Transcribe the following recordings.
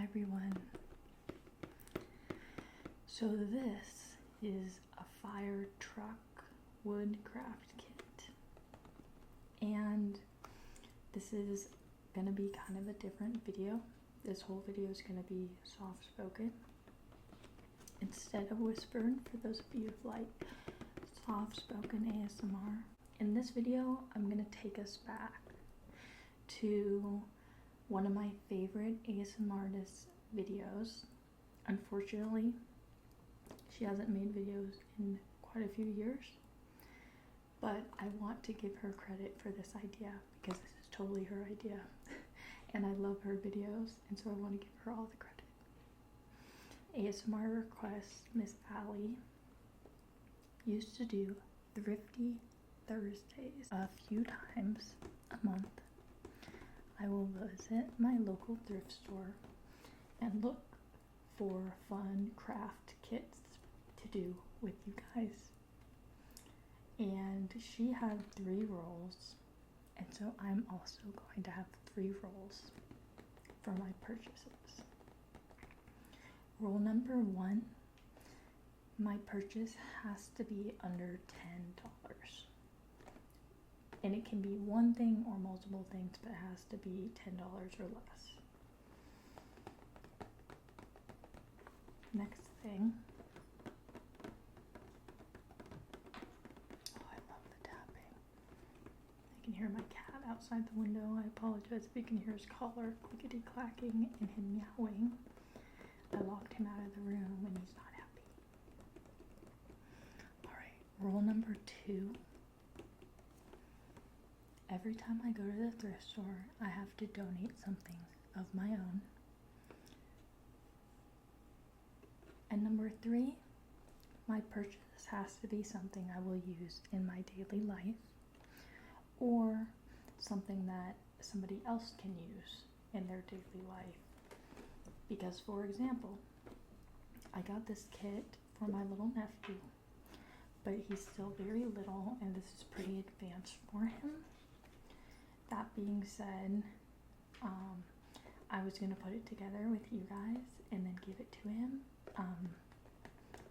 everyone. So this is a fire truck wood craft kit, and this is gonna be kind of a different video. This whole video is gonna be soft spoken instead of whispered, for those of you who like soft spoken ASMR. In this video, I'm gonna take us back to one of my favorite ASMR artist videos. Unfortunately, she hasn't made videos in quite a few years, but I want to give her credit for this idea because this is totally her idea and I love her videos, and so I want to give her all the credit. ASMR request Miss Allie used to do Thrifty Thursdays a few times a month. I will visit my local thrift store and look for fun craft kits to do with you guys. And she had 3 rolls, and so I'm also going to have 3 rolls for my purchases. Roll number 1, my purchase has to be under $10. And it can be one thing or multiple things, but it has to be $10 or less. Next thing. Oh, I love the tapping. I can hear my cat outside the window. I apologize if you can hear his collar clickety clacking and him meowing. I locked him out of the room and he's not happy. Alright, rule number 2. Every time I go to the thrift store, I have to donate something of my own. And number 3, my purchase has to be something I will use in my daily life, or something that somebody else can use in their daily life. Because, for example, I got this kit for my little nephew, but he's still very little and this is pretty advanced for him. That being said, I was going to put it together with you guys and then give it to him, and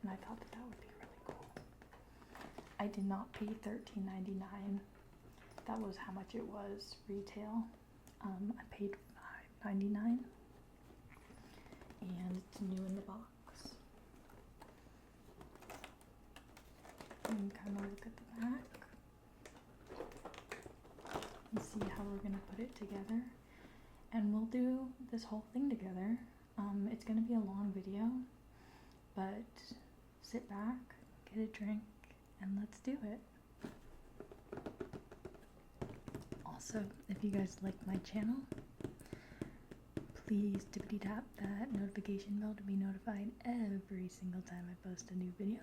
I thought that would be really cool. I did not pay $13.99. That was how much it was retail. I paid $5.99, and it's new in the box. And kind of look at the back and see how we're gonna put it together, and we'll do this whole thing together. It's gonna be a long video, but sit back, get a drink, and let's do it. Also, if you guys like my channel, please tippity tap that notification bell to be notified every single time I post a new video.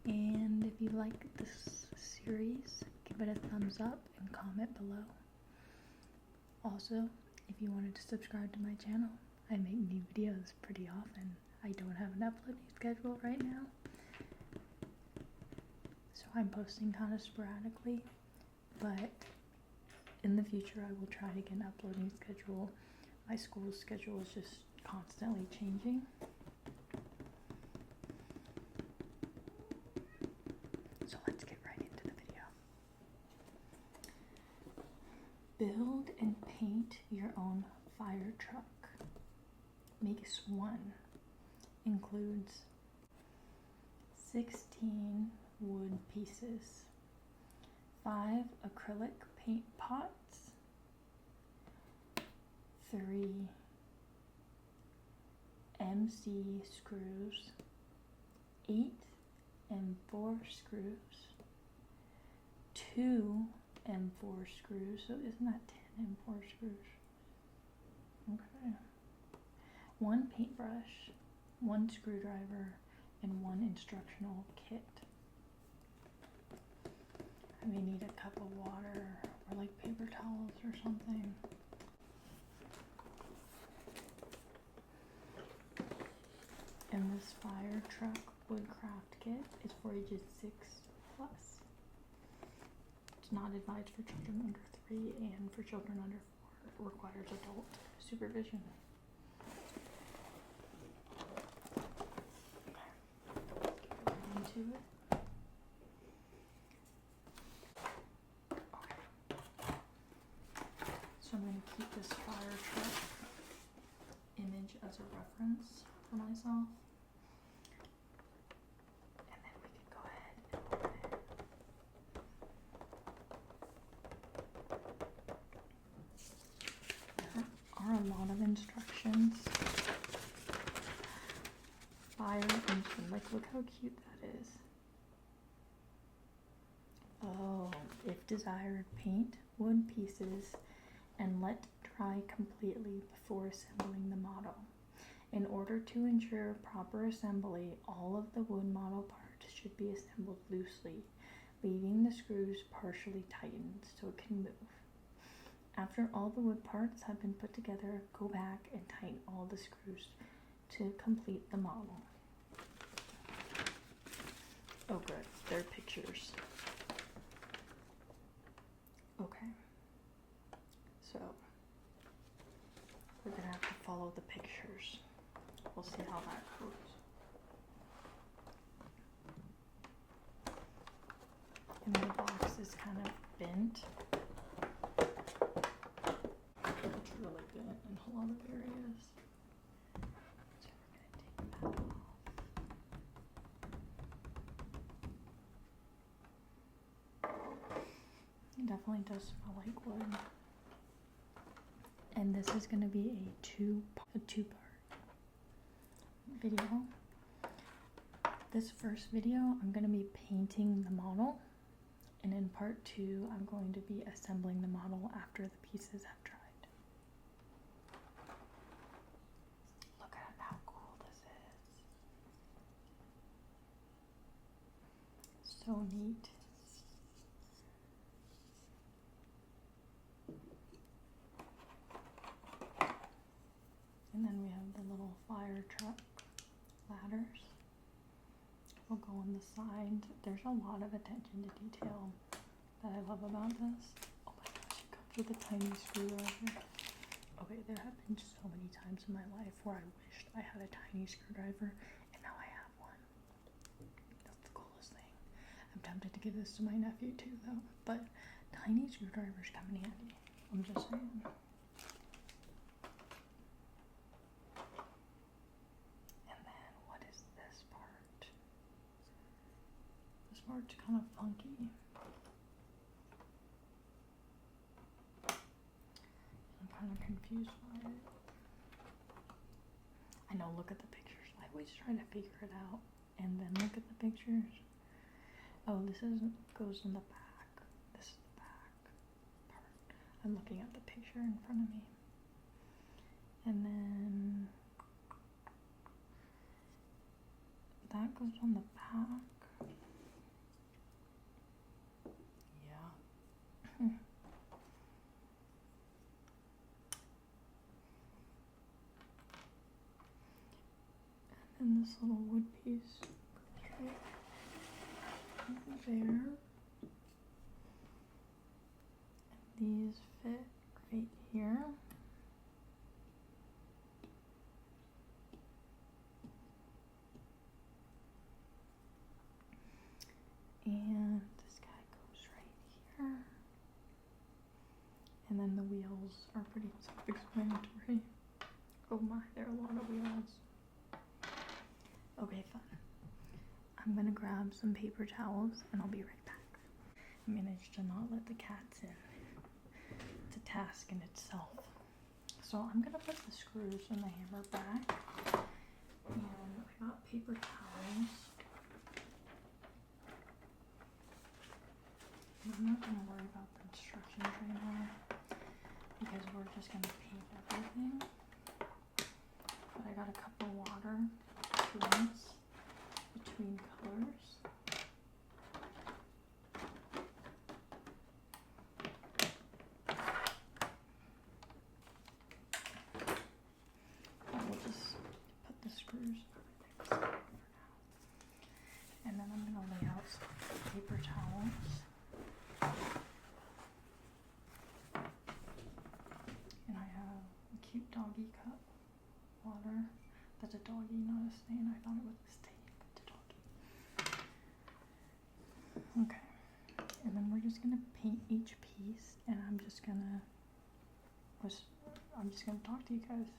And if you like this series, give it a thumbs up and comment below. Also, if you wanted to subscribe to my channel, I make new videos pretty often. I don't have an uploading schedule right now, so I'm posting kind of sporadically, but in the future I will try to get an uploading schedule. My school schedule is just constantly changing. So let's get right into the video. Build and paint your own fire truck. Makes 1. Includes 16 wood pieces, 5 acrylic paint pots, 3 MC screws, 8 M4 screws, 2 M4 screws, so isn't that 10 M4 screws? Okay. 1 paintbrush, 1 screwdriver, and 1 instructional kit. I may need a cup of water or like paper towels or something. And this fire truck woodcraft kit is for ages 6+. It's not advised for children under 3, and for children under 4 requires adult supervision. to it. Okay. So I'm going to keep this fire truck image as a reference for myself. And then we can go ahead and open it. There are a lot of instructions. Fire engine, like look how cute that is. Oh, if desired, paint wood pieces and let dry completely before assembling the model. In order to ensure proper assembly, all of the wood model parts should be assembled loosely, leaving the screws partially tightened so it can move. After all the wood parts have been put together, go back and tighten all the screws to complete the model. Oh good, they're pictures. Okay, so we're gonna have to follow the pictures. We'll see how that goes. And the box is kind of bent. It's really bent in a lot of areas. So we're gonna take that off. It definitely does smell like wood. And this is going to be a two-part video. This first video, I'm going to be painting the model. And in part 2, I'm going to be assembling the model after the pieces have dried. Look at how cool this is. So neat. And then we have the little fire truck ladders. Will go on the side. There's a lot of attention to detail that I love about this. Oh my gosh, it comes with a tiny screwdriver. Okay, there have been so many times in my life where I wished I had a tiny screwdriver, and now I have one. That's the coolest thing. I'm tempted to give this to my nephew too, though. But tiny screwdrivers come in handy. I'm just saying. Part's kind of funky. I'm kind of confused by it. I know, look at the pictures. I always try to figure it out and then look at the pictures. Oh, this goes in the back. This is the back part. I'm looking at the picture in front of me. And then that goes on the back. And this little wood piece goes right over there. And these fit right here. And this guy goes right here. And then the wheels are pretty self-explanatory. Oh my, there are a lot of wheels. Okay, fun. I'm gonna grab some paper towels and I'll be right back. I managed to not let the cats in. It's a task in itself. So I'm gonna put the screws and the hammer back. And I got paper towels. I'm not gonna worry about the instructions right now because we're just gonna paint everything. But I got a cup of water to rinse between colors. I will just put the screws and everything aside for now. And then I'm gonna lay out some paper towels. And I have a cute doggy cup water. That's a doggy, not a stain. I thought it was a stain, but it's a doggy. Okay, and then we're just gonna paint each piece, and I'm just gonna talk to you guys.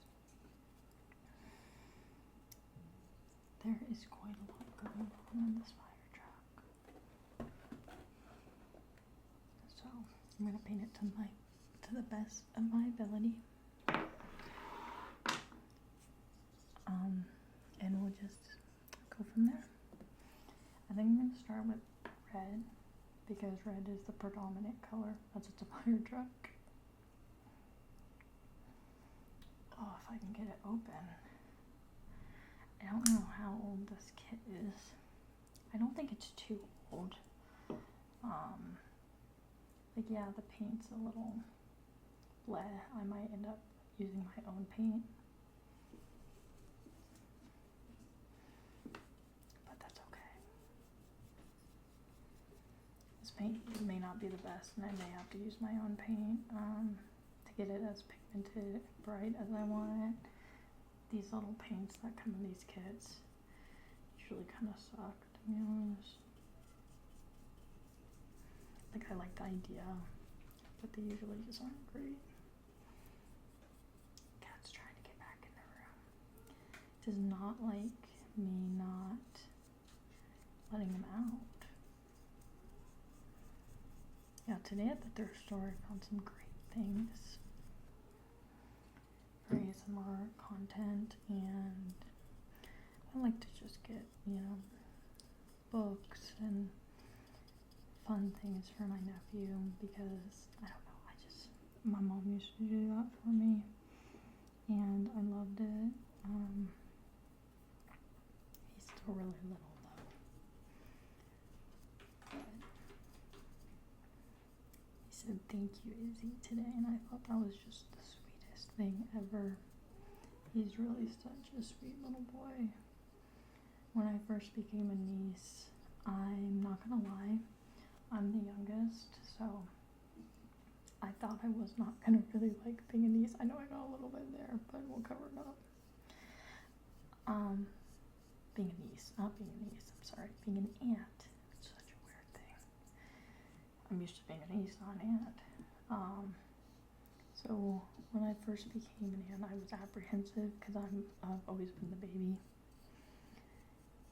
There is quite a lot going on in this fire truck, so I'm gonna paint it to the best of my ability. And we'll just go from there. I think I'm gonna start with red, because red is the predominant color as it's a fire truck. Oh, if I can get it open. I don't know how old this kit is. I don't think it's too old. But yeah, the paint's a little bleh. I might end up using my own paint. But that's okay. This paint may not be the best, and I may have to use my own paint to get it as pigmented, bright as I want it. These little paints that come in these kits usually kind of suck, to be honest. Like, I like the idea, but they usually just aren't great. Cat's trying to get back in the room. Does not like me not letting him out. Yeah, today at the thrift store I found some great things for ASMR content, and I like to just get, books and fun things for my nephew, because I don't know, my mom used to do that for me, and I loved it. He's still really little though. But he said thank you, Izzy, today, and I thought that was just the sweetest thing ever. He's really such a sweet little boy. When I first became a niece, I'm not gonna lie, I'm the youngest, so I thought I was not gonna really like being a niece. I know I got a little bit there, but we'll cover it up. Being a niece, not being a niece, I'm sorry, being an aunt. It's such a weird thing. I'm used to being a niece, not an aunt. So when I first became an aunt, I was apprehensive because I've always been the baby.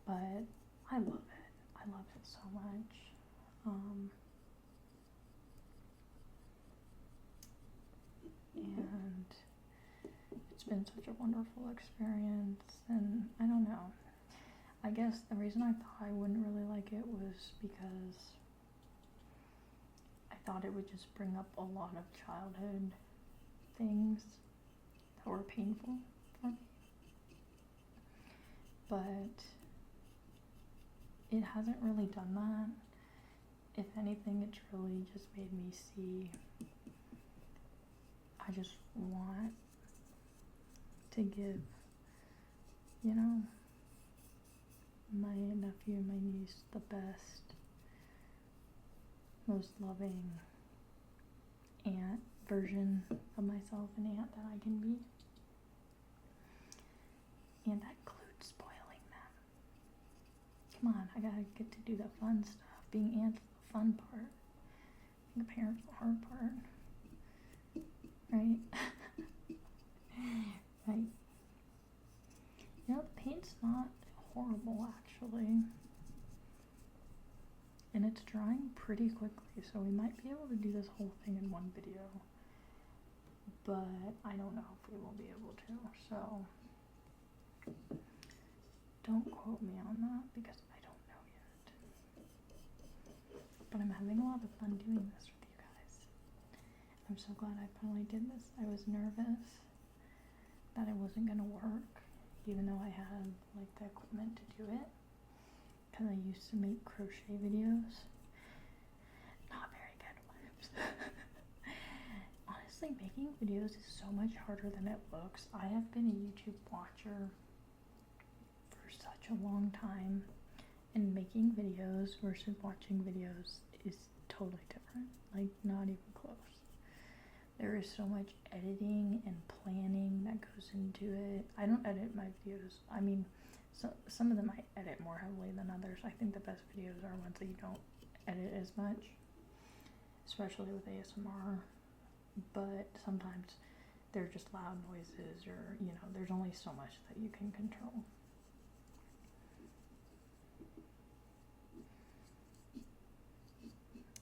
But I love it. I love it so much. And it's been such a wonderful experience, and I don't know. I guess the reason I thought I wouldn't really like it was because I thought it would just bring up a lot of childhood things that were painful for me. But it hasn't really done that. If anything, it's really just made me see, I just want to give, my nephew and my niece the best, most loving aunt version of myself, an aunt that I can be. And that includes spoiling them. Come on, I gotta get to do the fun stuff. Being aunt's the fun part. Being a parent's the hard part. Right? Right. The paint's not horrible, actually. And it's drying pretty quickly, so we might be able to do this whole thing in one video. But I don't know if we will be able to, so don't quote me on that, because I don't know yet. But I'm having a lot of fun doing this with you guys. I'm so glad I finally did this. I was nervous that it wasn't gonna work, even though I had the equipment to do it, because I used to make crochet videos. Not very good ones. Honestly, making videos is so much harder than it looks. I have been a YouTube watcher for such a long time, and making videos versus watching videos is totally different. Not even close. There is so much editing and planning that goes into it. I don't edit my videos. I mean, some of them I edit more heavily than others. I think the best videos are ones that you don't edit as much, especially with ASMR, but sometimes they're just loud noises, or, you know, there's only so much that you can control.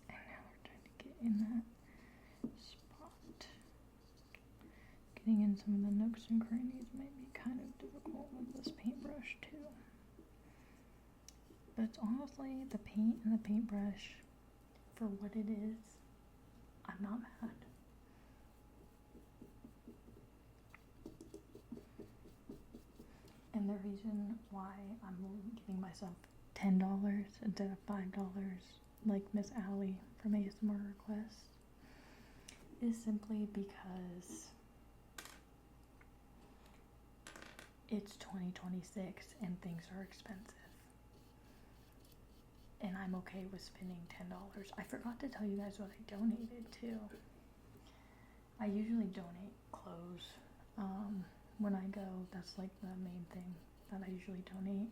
And now we're trying to get in that spot. Getting in some of the nooks and crannies might be kind of difficult with this paintbrush too. But it's honestly, the paint and the paintbrush, for what it is, I'm not mad. And the reason why I'm giving myself $10 instead of $5, like Miss Allie from ASMR Requests, is simply because it's 2026 and things are expensive. And I'm okay with spending $10. I forgot to tell you guys what I donated to. I usually donate clothes. When I go, that's like the main thing that I usually donate.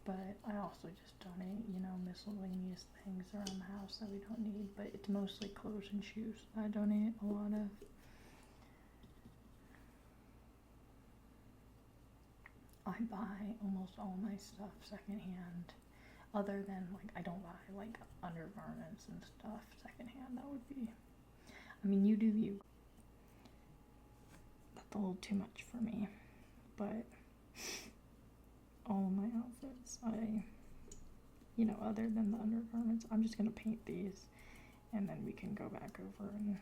But I also just donate, you know, miscellaneous things around the house that we don't need. But it's mostly clothes and shoes that I donate a lot of. I buy almost all my stuff secondhand, other than, like, I don't buy, like, undergarments and stuff secondhand. That would be, I mean, you do you. That's a little too much for me, but all of my outfits, you know, other than the undergarments, I'm just gonna paint these, and then we can go back over and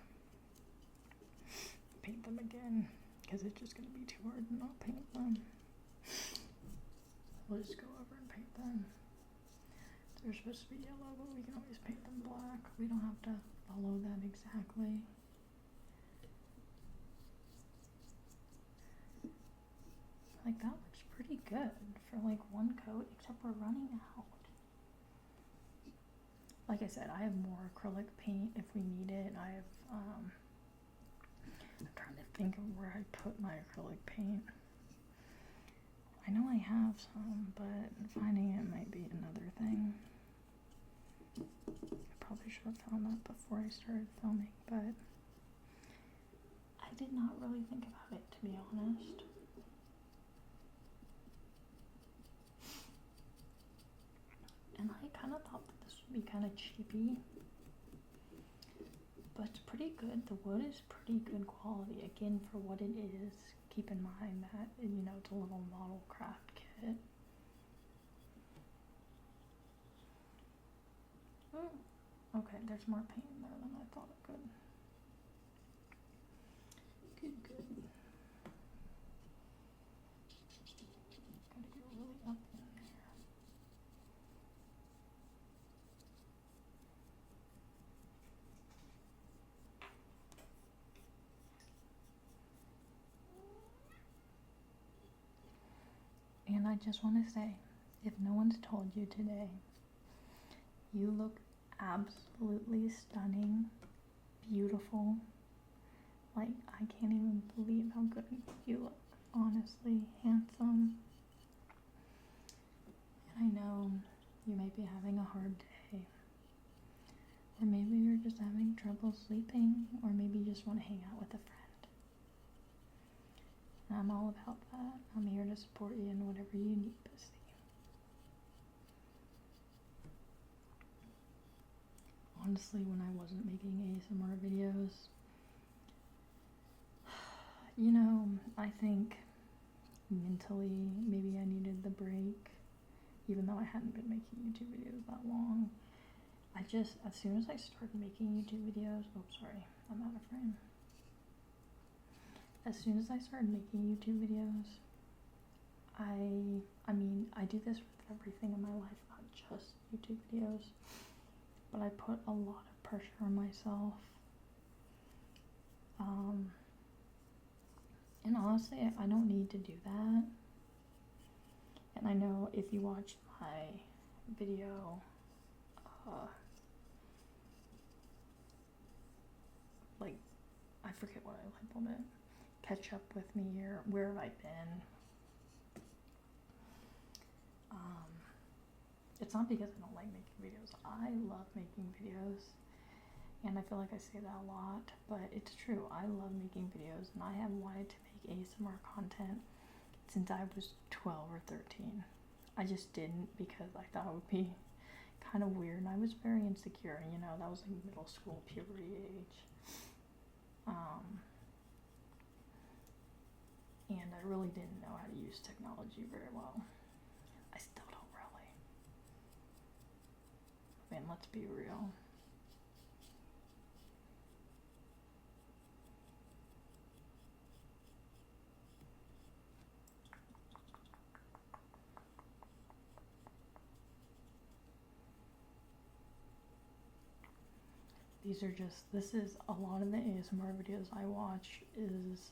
paint them again, because it's just gonna be too hard to not paint them. We'll just go over and paint them. They're supposed to be yellow, but we can always paint them black. We don't have to follow that exactly. Like, that looks pretty good for like one coat, except we're running out. Like I said, I have more acrylic paint if we need it. I have, I'm trying to think of where I put my acrylic paint. I know I have some, but finding it might be another thing. I probably should have found that before I started filming, but I did not really think about it, to be honest. And I kind of thought that this would be kind of cheapy, but it's pretty good. The wood is pretty good quality, again, for what it is. Keep in mind that, you know, it's a little model craft kit. Okay, there's more paint in there than I thought it could. Good. Gotta get really up in there. And I just want to say, if no one's told you today, you look absolutely stunning, beautiful. Like, I can't even believe how good you look, honestly, handsome. And I know you might be having a hard day, or maybe you're just having trouble sleeping, or maybe you just want to hang out with a friend. And I'm all about that. I'm here to support you in whatever you need, bestie. Honestly, when I wasn't making ASMR videos, you know, I think mentally maybe I needed the break, even though I hadn't been making YouTube videos that long. As soon as I started making YouTube videos, I'm out of frame. As soon as I started making YouTube videos, I mean, I do this with everything in my life, not just YouTube videos, but I put a lot of pressure on myself. And honestly, I don't need to do that. And I know if you watched my video, like, I forget what I labeled it. Catch up with me, or where have I been? it's not because I don't like making videos. I love making videos, and I feel like I say that a lot, but it's true. I love making videos, and I have wanted to make ASMR content since I was 12 or 13. I just didn't because I thought it would be kind of weird, and I was very insecure, you know, that was like middle school, puberty age. And I really didn't know how to use technology very well. I still don't really. I mean, let's be real. This is a lot of the ASMR videos I watch is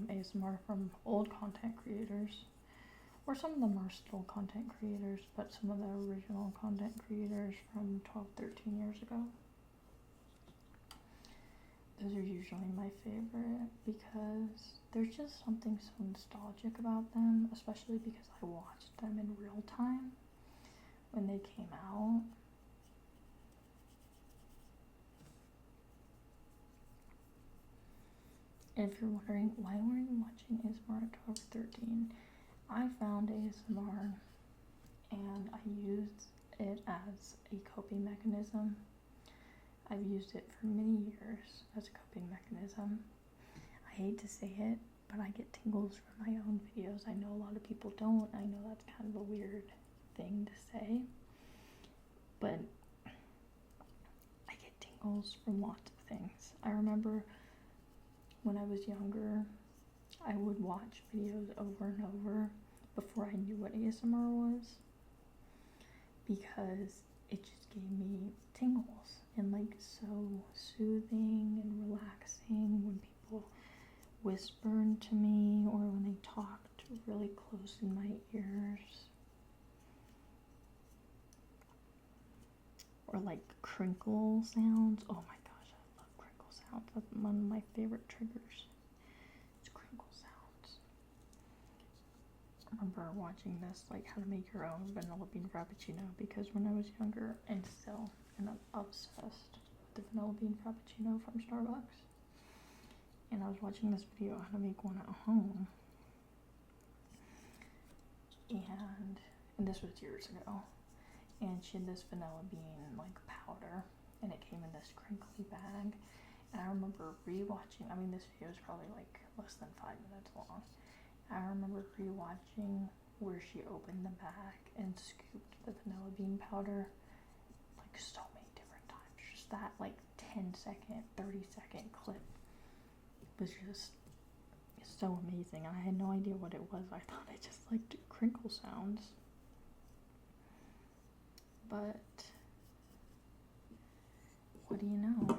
ASMR from old content creators, or some of them are still content creators, but some of the original content creators from 12, 13 years ago. Those are usually my favorite because there's just something so nostalgic about them, especially because I watched them in real time when they came out. And if you're wondering, why were you watching ASMR at 12 or 13? I found ASMR and I used it as a coping mechanism. I've used it for many years as a coping mechanism. I hate to say it, but I get tingles from my own videos. I know a lot of people don't. I know that's kind of a weird thing to say, but I get tingles from lots of things. I remember when I was younger, I would watch videos over and over before I knew what ASMR was, because it just gave me tingles and like so soothing and relaxing when people whispered to me or when they talked really close in my ears, or like crinkle sounds. Oh my gosh, I love crinkle sounds. That's one of my favorite triggers. It's crinkle sounds. I remember watching this, like how to make your own vanilla bean frappuccino, because when I was younger, and still, and I'm obsessed with the vanilla bean frappuccino from Starbucks. And I was watching this video on how to make one at home. And this was years ago. And she had this vanilla bean like powder, and it came in this crinkly bag. And I remember rewatching, I mean this video is probably like less than 5 minutes long. I remember rewatching where she opened the bag and scooped the vanilla bean powder like so many different times. Just that like 10-second, 30-second clip was just so amazing. I had no idea what it was. I thought it just like crinkle sounds. But what do you know?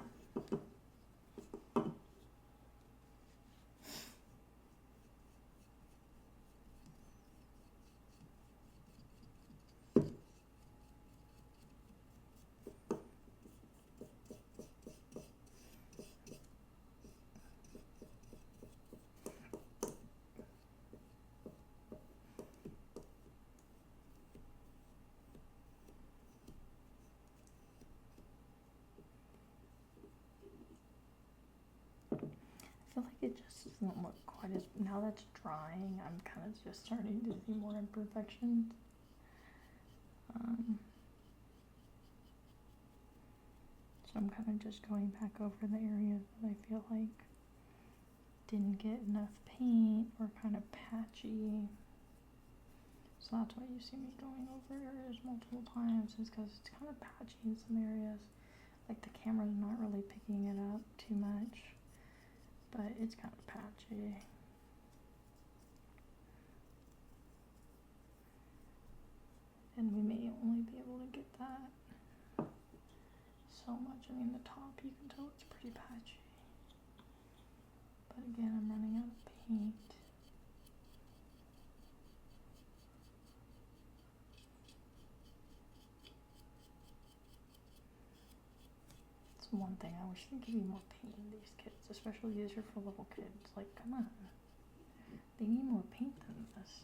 I feel like it just doesn't look quite as, now that's drying, I'm kind of just starting to see more imperfections. So I'm kind of just going back over the areas that I feel like didn't get enough paint or kind of patchy. So that's why you see me going over areas multiple times, is because it's kind of patchy in some areas. Like the camera's not really picking it up too much, but it's kind of patchy. And we may only be able to get that so much. I mean, the top, you can tell it's pretty patchy. But again, I'm running out of paint. It's one thing, I wish they give you more paint in these kits, especially these are for little kids. Like, come on. They need more paint than this.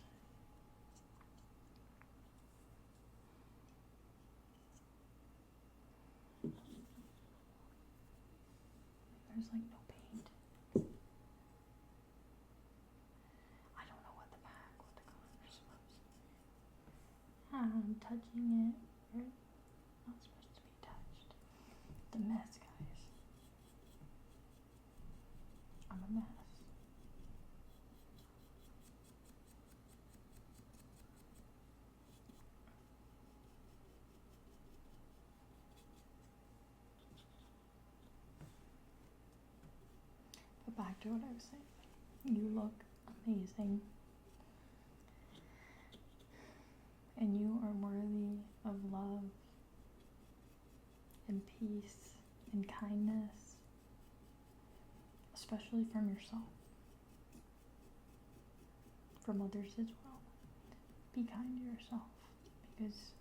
touching it. You're not supposed to be touched. It's a mess, guys. I'm a mess. But back to what I was saying. You look amazing. And you are worthy of love and peace and kindness, especially from yourself, from others as well. Be kind to yourself because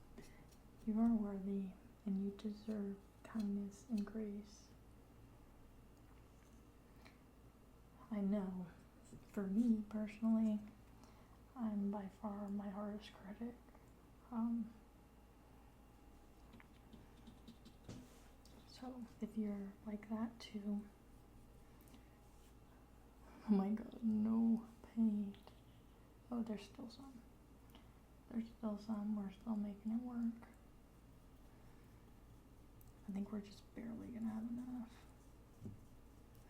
you are worthy and you deserve kindness and grace. I know, for me personally, I'm by far my hardest critic. So if you're like that too, oh my god, no paint. Oh, there's still some. There's still some. We're still making it work. I think we're just barely gonna have enough.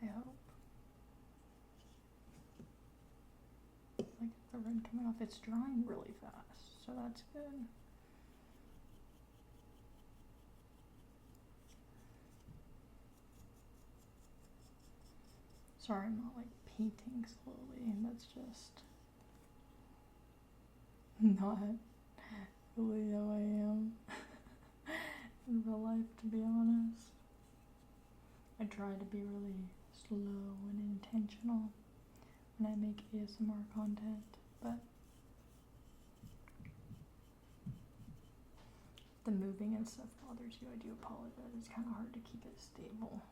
I hope. Like the red coming off, it's drying really fast, so that's good. Sorry, I'm not like painting slowly, that's just not really how I am in real life, to be honest. I try to be really slow and intentional when I make ASMR content, but the moving and stuff bothers you. I do apologize. It's kind of hard to keep it stable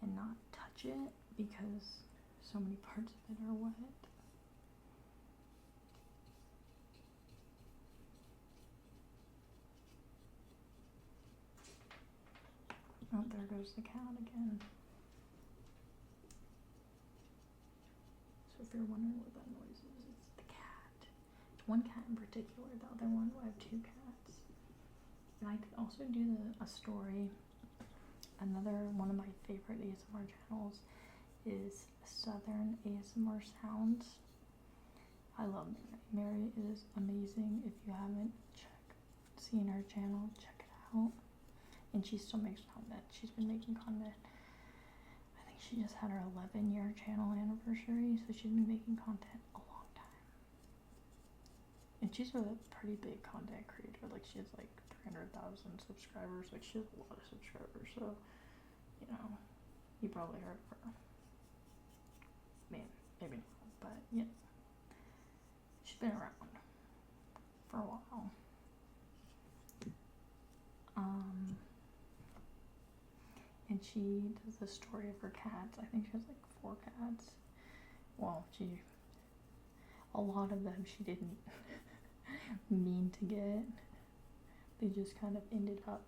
and not touch it because so many parts of it are wet. Oh, there goes the cat again. So if you're wondering what that noise is, it's the cat. It's one cat in particular. The other one, I have two cats. And I could also do a story. Another one of my favorite ASMR channels is Southern ASMR Sounds. I love Mary. Mary is amazing. If you haven't seen her channel, check it out. And she still makes content. She's been making content. I think she just had her 11-year channel anniversary, so she's been making content a long time. And she's a pretty big content creator. Like, she has like 300,000 subscribers. Like, she has a lot of subscribers, so, you know, you probably heard of her. Maybe not, but yeah. She's been around for a while. And she does the story of her cats. I think she has like 4 cats. Well, a lot of them she didn't mean to get. They just kind of ended up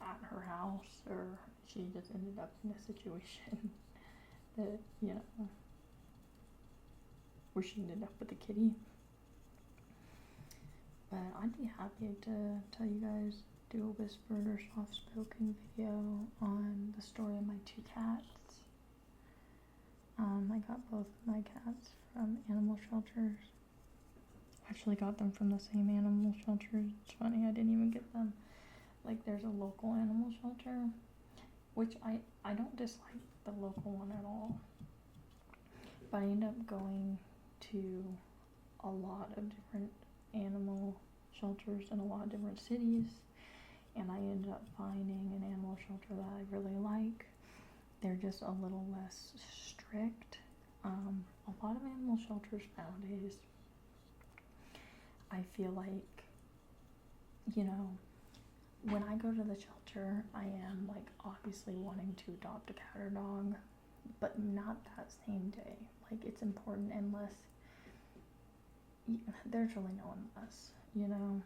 at her house, or she just ended up in a situation that, you know, where she ended up with a kitty. But I'd be happy to tell you guys, do a whispered or soft-spoken video on the story of my 2 cats. I got both of my cats from animal shelters. Actually got them from the same animal shelter. It's funny, I didn't even get them. Like, there's a local animal shelter, which I don't dislike the local one at all. But I ended up going to a lot of different animal shelters in a lot of different cities, and I ended up finding an animal shelter that I really like. They're just a little less strict. A lot of animal shelters nowadays, I feel like, you know, when I go to the shelter, I am like obviously wanting to adopt a cat or dog, but not that same day. Like, it's important unless there's really no unless, you know.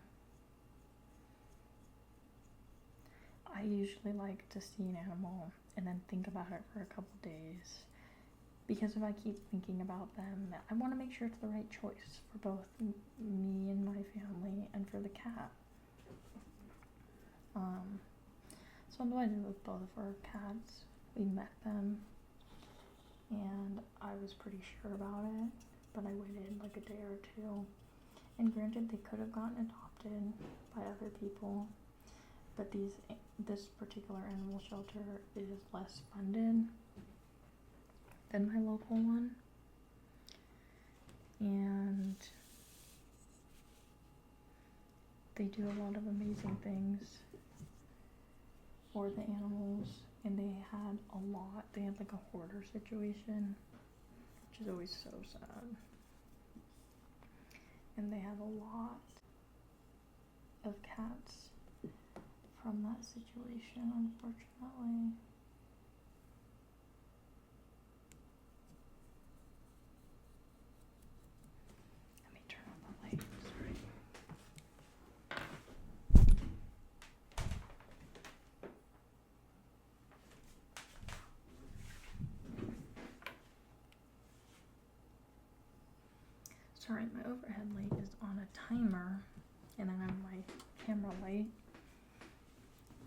I usually like to see an animal and then think about it for a couple days because if I keep thinking about them, I want to make sure it's the right choice for both me and my family and for the cat. So I'm delighted with both of our cats. We met them, and I was pretty sure about it, but I waited like a day or two. And granted, they could have gotten adopted by other people, but this particular animal shelter is less funded than my local one, and they do a lot of amazing things for the animals. And they had like a hoarder situation, which is always so sad. And they had a lot of cats from that situation, unfortunately. Let me turn on the light, sorry. Sorry, my overhead light is on a timer, and then I have my camera light.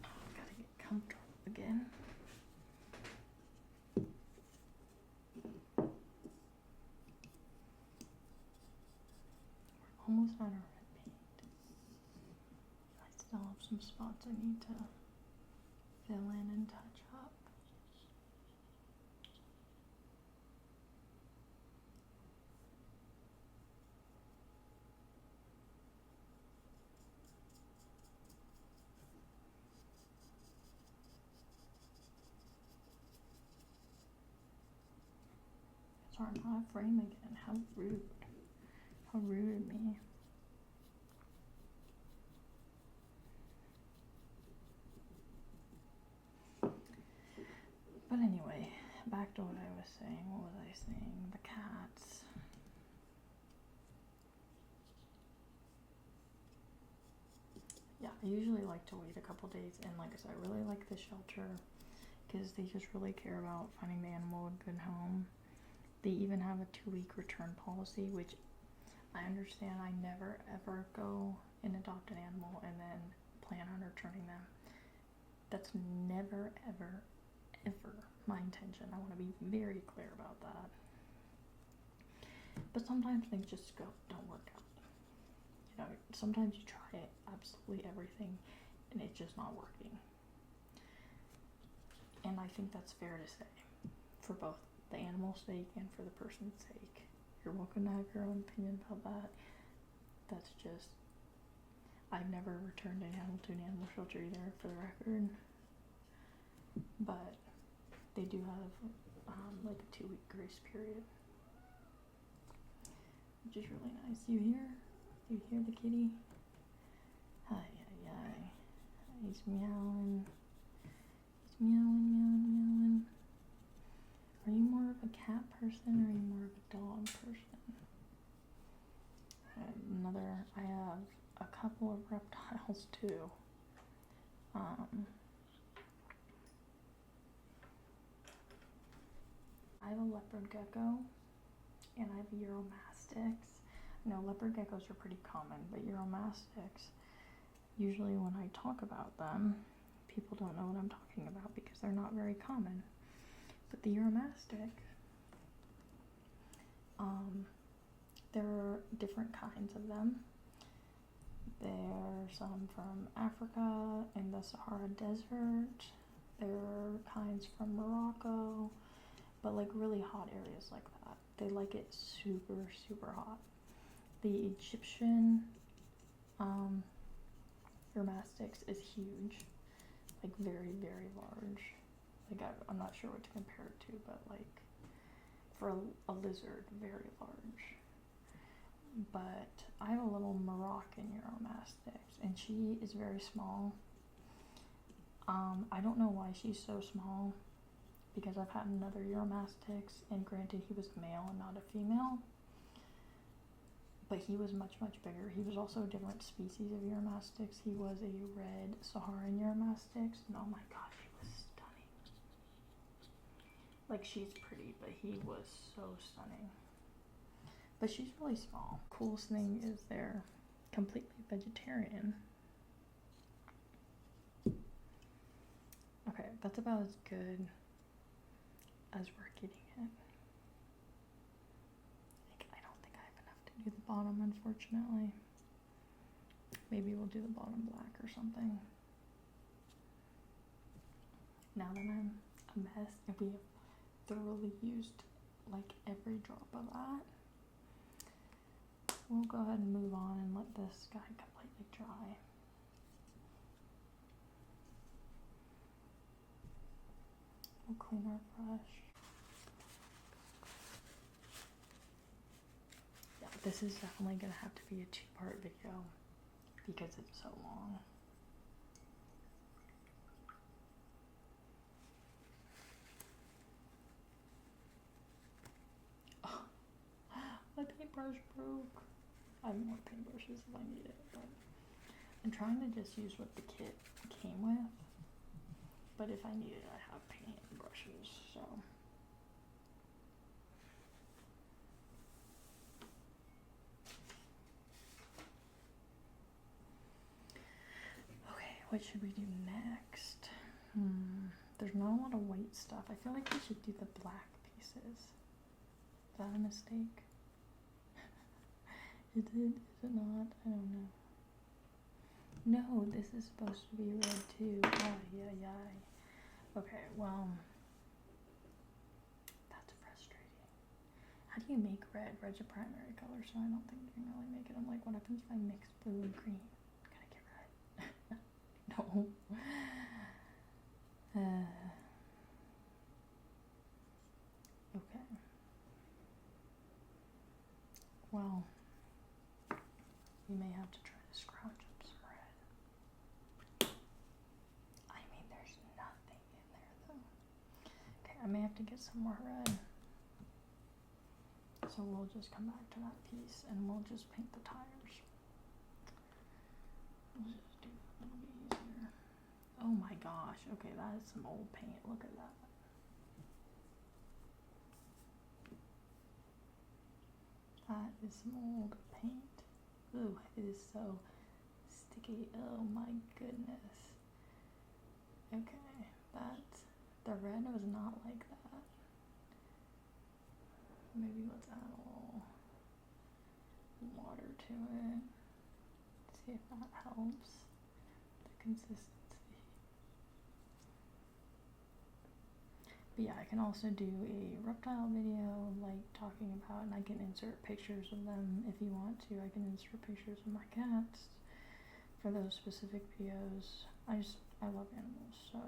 Oh, gotta get comfortable again. We're almost out of red paint. I still have some spots I need to fill in and touch up. Sorry, I'm out of frame again. How rude. How rude of me. But anyway, back to what I was saying. What was I saying? The cats. Yeah, I usually like to wait a couple days, and like I said, I really like the shelter because they just really care about finding the animal a good home. They even have a 2-week return policy, which I understand. I never ever go and adopt an animal and then plan on returning them. That's never ever ever my intention. I want to be very clear about that. But sometimes things just don't work out. You know, sometimes you try absolutely everything and it's just not working. And I think that's fair to say for both the animal's sake and for the person's sake. You're welcome to have your own opinion about that. That's just, I've never returned an animal to an animal shelter either, for the record. But they do have like a 2-week grace period, which is really nice. You hear the kitty? Hi. He's meowing. He's meowing. Are you more of a cat person or are you more of a dog person? I have a couple of reptiles too. I have a leopard gecko and I have Uromastyx. I know leopard geckos are pretty common, but Uromastyx, usually when I talk about them, people don't know what I'm talking about because they're not very common. But the Uromastyx, there are different kinds of them. There's some from Africa in the Sahara Desert. There are kinds from Morocco, but like really hot areas like that. They like it super, super hot. The Egyptian Uromastyx is huge, like very, very large. Like I'm not sure what to compare it to, but like for a lizard, very large. But I have a little Moroccan Uromastyx, and she is very small. I don't know why she's so small, because I've had another Uromastyx, and granted he was a male and not a female, but he was much, much bigger. He was also a different species of Uromastyx. He was a red Saharan Uromastyx, and oh my gosh, he was stunning. Like, she's pretty, but he was so stunning. But she's really small. Coolest thing is they're completely vegetarian. Okay, that's about as good as we're getting it. I don't think I have enough to do the bottom, unfortunately. Maybe we'll do the bottom black or something. Now that I'm a mess and we have thoroughly used like every drop of that, we'll go ahead and move on and let this guy completely dry. We'll clean our brush. Yeah, this is definitely gonna have to be a 2-part video because it's so long. Oh, my paintbrush broke. I have more paintbrushes if I need it, but I'm trying to just use what the kit came with. But if I need it, I have paintbrushes, so. Okay, what should we do next? There's not a lot of white stuff. I feel like we should do the black pieces. Is that a mistake? Is it not? I don't know. No, this is supposed to be red too. Yeah. Okay, well, that's frustrating. How do you make red? Red's a primary color, so I don't think you can really make it. I'm like, what happens if I mix blue and green? Can I get red? No. Okay. Well, we may have to try to scrounge up some red. I mean, there's nothing in there though. Okay, I may have to get some more red. So we'll just come back to that piece and we'll just paint the tires. We'll just do it a little bit easier. Oh my gosh, okay, that is some old paint. Look at that. That is some old paint. Ooh, it is so sticky. Oh my goodness. Okay, the red was not like that. Maybe let's add a little water to it. See if that helps the consistency. But yeah, I can also do a reptile video, like talking about, and I can insert pictures of them if you want to. I can insert pictures of my cats for those specific videos. I love animals, so.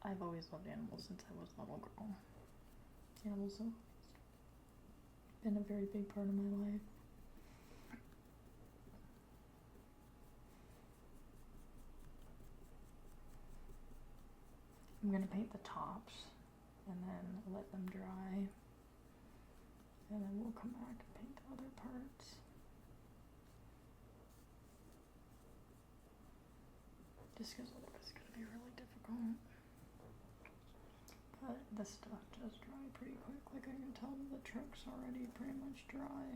I've always loved animals since I was a little girl. Animals have been a very big part of my life. I'm going to paint the tops and then let them dry. And then we'll come back and paint the other parts. Just because otherwise it's going to be really difficult. But this stuff does dry pretty quick. Like I can tell the truck's already pretty much dry.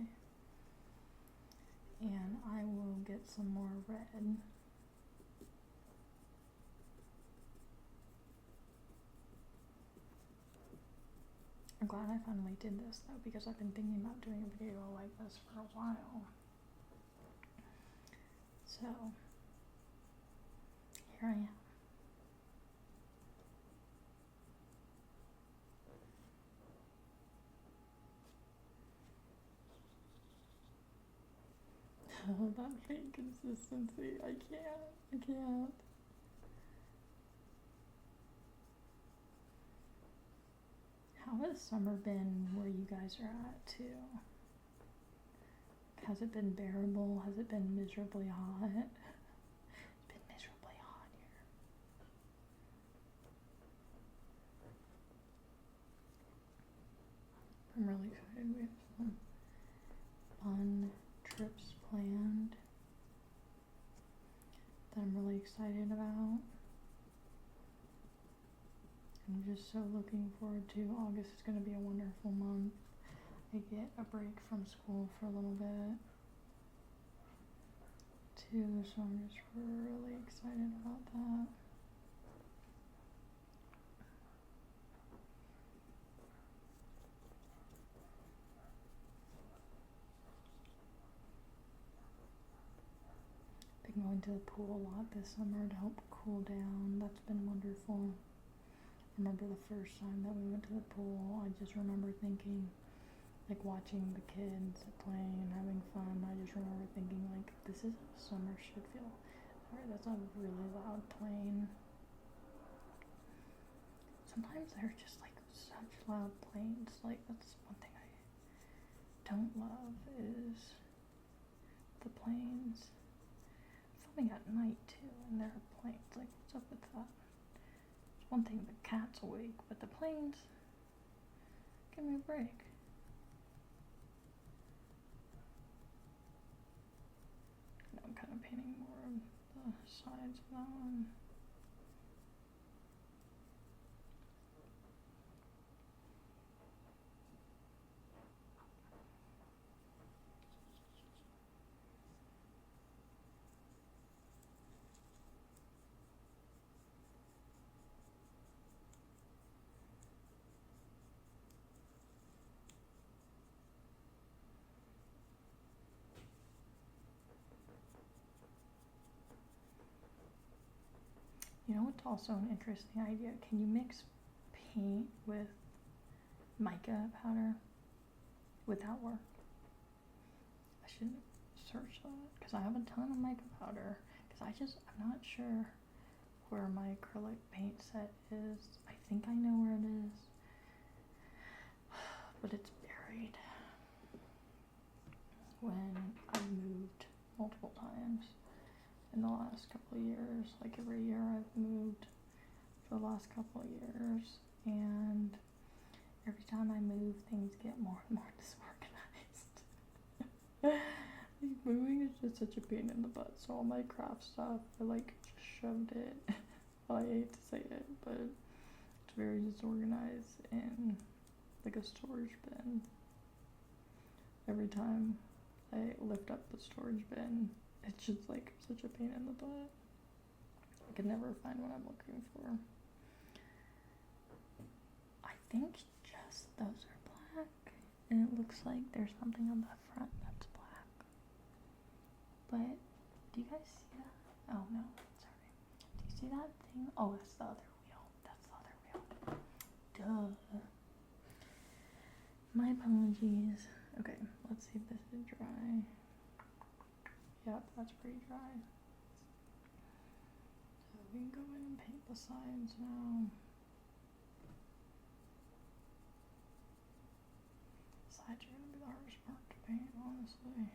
And I will get some more red. I'm glad I finally did this though, because I've been thinking about doing a video like this for a while. So, here I am. Oh, that paint consistency, I can't. How has summer been where you guys are at too? Has it been bearable? Has it been miserably hot? It's been miserably hot here. I'm really excited. We have some fun trips planned that I'm really excited about. I'm just so looking forward to August. Is going to be a wonderful month. I get a break from school for a little bit too, so I'm just really excited about that. Been going to the pool a lot this summer to help cool down. That's been wonderful. I remember the first time that we went to the pool, I just remember thinking, like watching the kids playing and having fun. I just remember thinking, like, this is how summer should feel. Alright, that's a really loud plane. Sometimes they're just like such loud planes. Like, that's one thing I don't love is the planes. Filming at night too, and there are planes. Like, what's up with that? It's one thing the cat's awake, but the planes, give me a break. I'm kind of painting more of the sides of that one. You know what's also an interesting idea? Can you mix paint with mica powder? Would that work? I should search that because I have a ton of mica powder. Because I'm not sure where my acrylic paint set is. I think I know where it is, but it's buried. When I moved multiple times in the last couple of years, like every year I've moved for the last couple of years, and every time I move, things get more and more disorganized. Like, moving is just such a pain in the butt, so all my craft stuff, I like just shoved it. Well, I hate to say it, but it's very disorganized in like a storage bin. Every time I lift up the storage bin, it's just like such a pain in the butt. I can never find what I'm looking for. I think just those are black, and it looks like there's something on the front that's black. But do you guys see that? Oh no, sorry. Do you see that thing? Oh, that's the other wheel. That's the other wheel. Duh. My apologies. Okay, let's see if this is dry. Yep, that's pretty dry. So we can go in and paint the sides now. Sides are gonna be the hardest part to paint, honestly.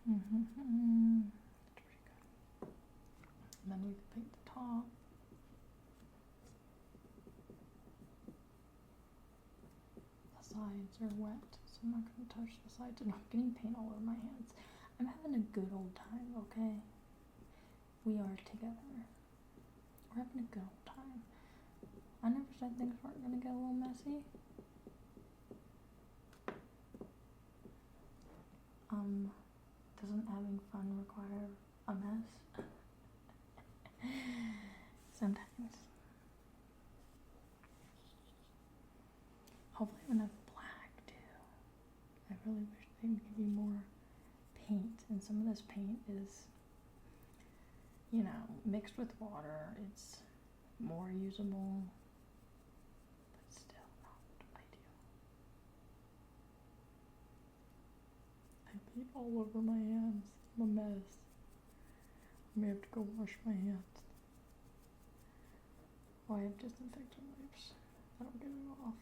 That's pretty good. And then we can paint the top. The sides are wet, so I'm not going to touch the sides. And I'm getting paint all over my hands. I'm having a good old time, okay? We are together. We're having a good old time. I never said things weren't going to get a little messy. Doesn't having fun require a mess? Sometimes. Hopefully I have enough black too. I really wish they would give you more paint, and some of this paint is, you know, mixed with water. It's more usable, but still not ideal. I paint all over my hands. I'm a mess. may have to go wash my hands. Oh, I have disinfectant wipes. That'll get it off.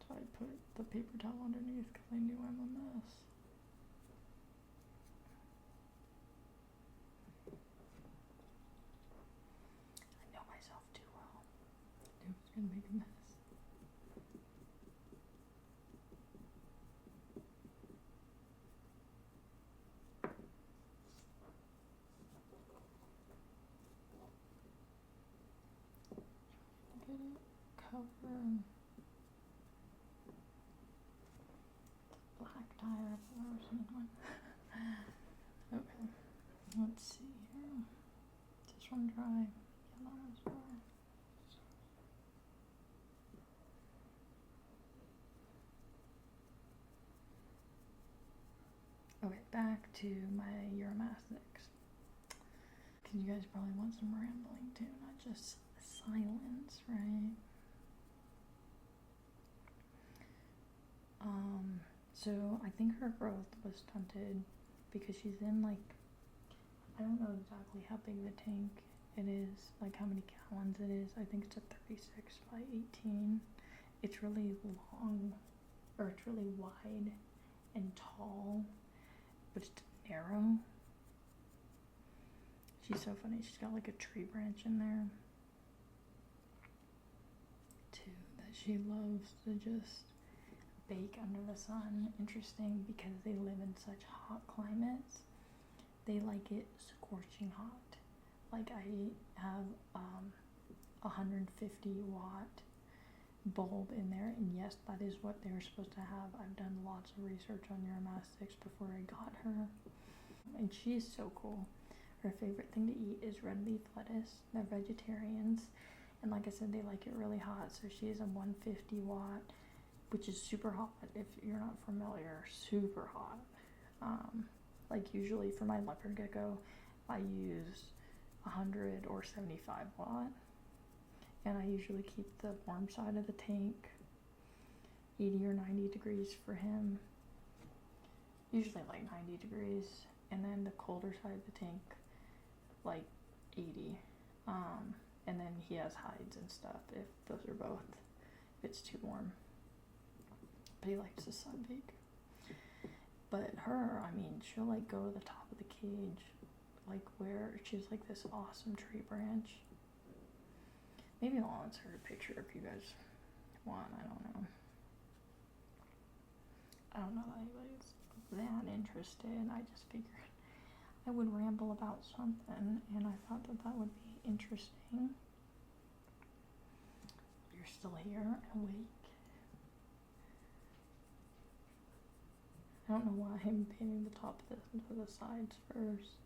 So I put the paper towel underneath because I knew I'm a mess. I know myself too well. I knew I was going to make a mess. Get it, cover, black tire if there was one. Okay, let's see here. This one dry. Yeah, that one's dry. Okay, back to my Euromastix. Because you guys probably want some rambling too, not just silence, right? So I think her growth was stunted because she's in like, I don't know exactly how big the tank it is, like how many gallons it is. I think it's a 36 by 18. It's really long, or it's really wide and tall, but it's narrow. She's so funny. She's got like a tree branch in there too that she loves to just bake under the sun. Interesting because they live in such hot climates. They like it scorching hot. Like I have 150 watt bulb in there, and yes, that is what they were supposed to have. I've done lots of research on Euromastix before I got her, and she's so cool. Her favorite thing to eat is red leaf lettuce. They're vegetarians, and like I said, they like it really hot, so she is a 150 watt, which is super hot. If you're not familiar, super hot. Like usually for my leopard gecko, I use 100 or 75 watt, and I usually keep the warm side of the tank 80 or 90 degrees for him, usually like 90 degrees, and then the colder side of the tank like 80, and then he has hides and stuff if those are both, if it's too warm, but he likes the sun bake. But her, I mean, she'll like go to the top of the cage, like where she's like this awesome tree branch. Maybe I'll insert a picture if you guys want. I don't know that anybody's that interested. I just figured I would ramble about something, and I thought that that would be interesting. You're still here, awake. I don't know why I'm painting the top of this into the sides first.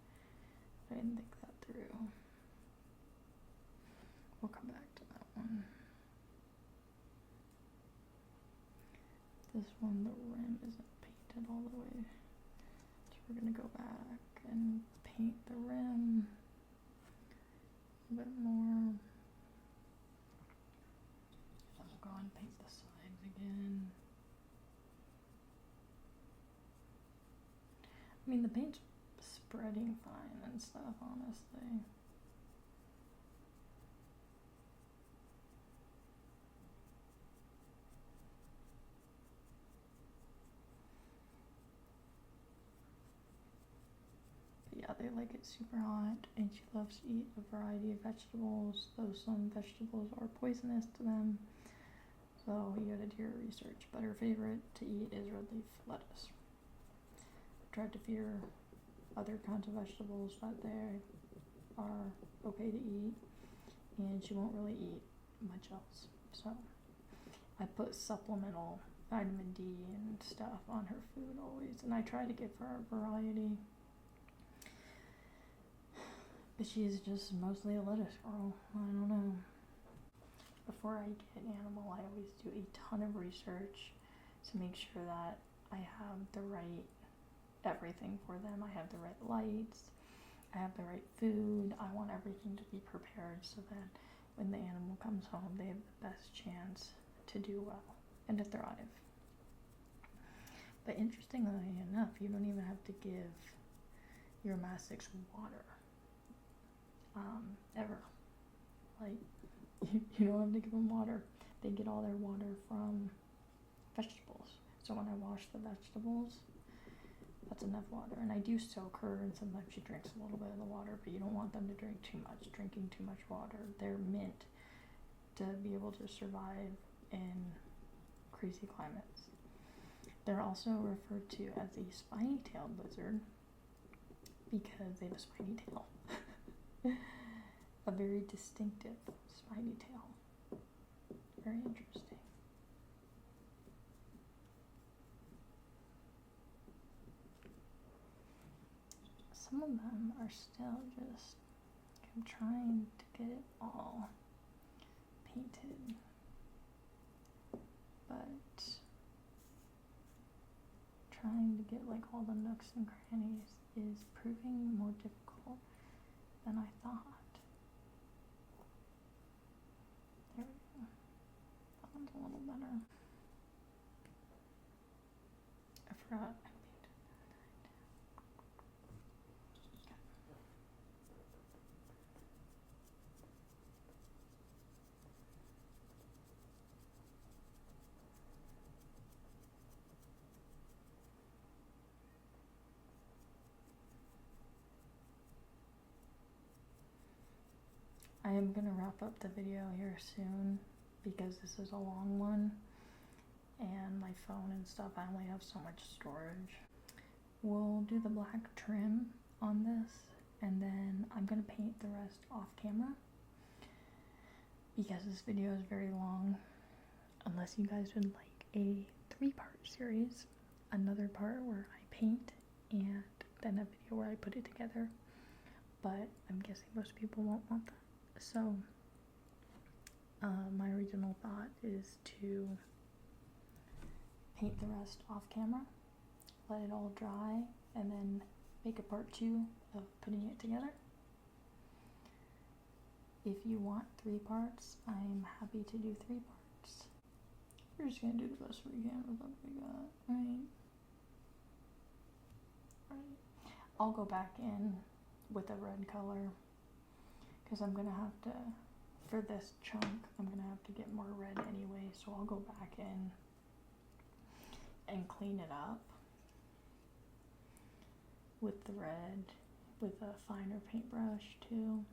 I didn't think that through. We'll come back to that one. This one, the rim isn't painted all the way. So we're gonna go back and paint the rim a bit more. Then we'll go and paint the sides again. I mean, the paint's spreading fine and stuff, honestly. But yeah, they like it super hot, and she loves to eat a variety of vegetables, though some vegetables are poisonous to them. So you gotta do your research. But her favorite to eat is red leaf lettuce. Tried to feed her other kinds of vegetables that they are okay to eat, and she won't really eat much else. So I put supplemental vitamin D and stuff on her food always, and I try to give her a variety. But she is just mostly a lettuce girl. I don't know. Before I get an animal, I always do a ton of research to make sure that I have the right everything for them. I have the right lights, I have the right food. I want everything to be prepared so that when the animal comes home, they have the best chance to do well and to thrive. But interestingly enough, you don't even have to give your mastics water. Ever. Like, you don't have to give them water. They get all their water from vegetables. So when I wash the vegetables, that's enough water. And I do soak her, and sometimes she drinks a little bit of the water, but you don't want them to drink too much. Drinking too much water, they're meant to be able to survive in crazy climates. They're also referred to as a spiny-tailed lizard because they have a spiny tail. A very distinctive spiny tail. Very interesting. Some of them are still just, I'm trying to get it all painted, but trying to get like all the nooks and crannies is proving more difficult than I thought. There we go. That one's a little better. I forgot. I am going to wrap up the video here soon because this is a long one and my phone and stuff, I only have so much storage. We'll do the black trim on this and then I'm going to paint the rest off camera because this video is very long. Unless you guys would like a 3-part series, another part where I paint and then a video where I put it together, but I'm guessing most people won't want that. So, my original thought is to paint the rest off camera, let it all dry, and then make a part 2 of putting it together. If you want 3 parts, I'm happy to do 3 parts. We're just gonna do the best we can with what we got, right? Right. I'll go back in with a red color. Because I'm going to have to, for this chunk, I'm going to have to get more red anyway, so I'll go back in and clean it up with the red, with a finer paintbrush too.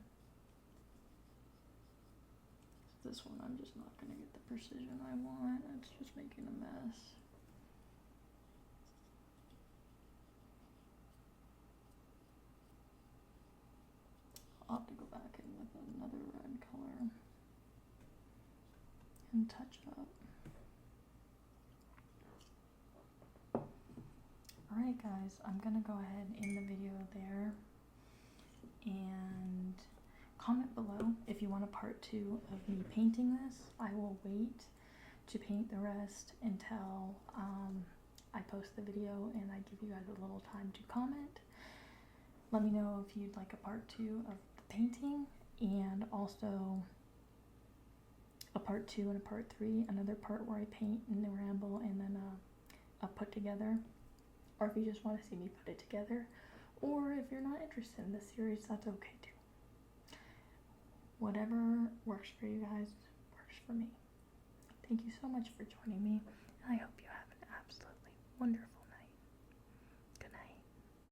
This one I'm just not going to get the precision I want, it's just making a mess. I'll have to go back in with another red color and touch up. Alright guys, I'm gonna go ahead and end the video there and comment below if you want a part 2 of me painting this. I will wait to paint the rest until I post the video and I give you guys a little time to comment. Let me know if you'd like a part 2 of painting and also a part 2 and a part 3, another part where I paint and ramble and then a put together, or if you just want to see me put it together, or if you're not interested in this series, that's okay too. Whatever works for you guys works for me. Thank you so much for joining me and I hope you have an absolutely wonderful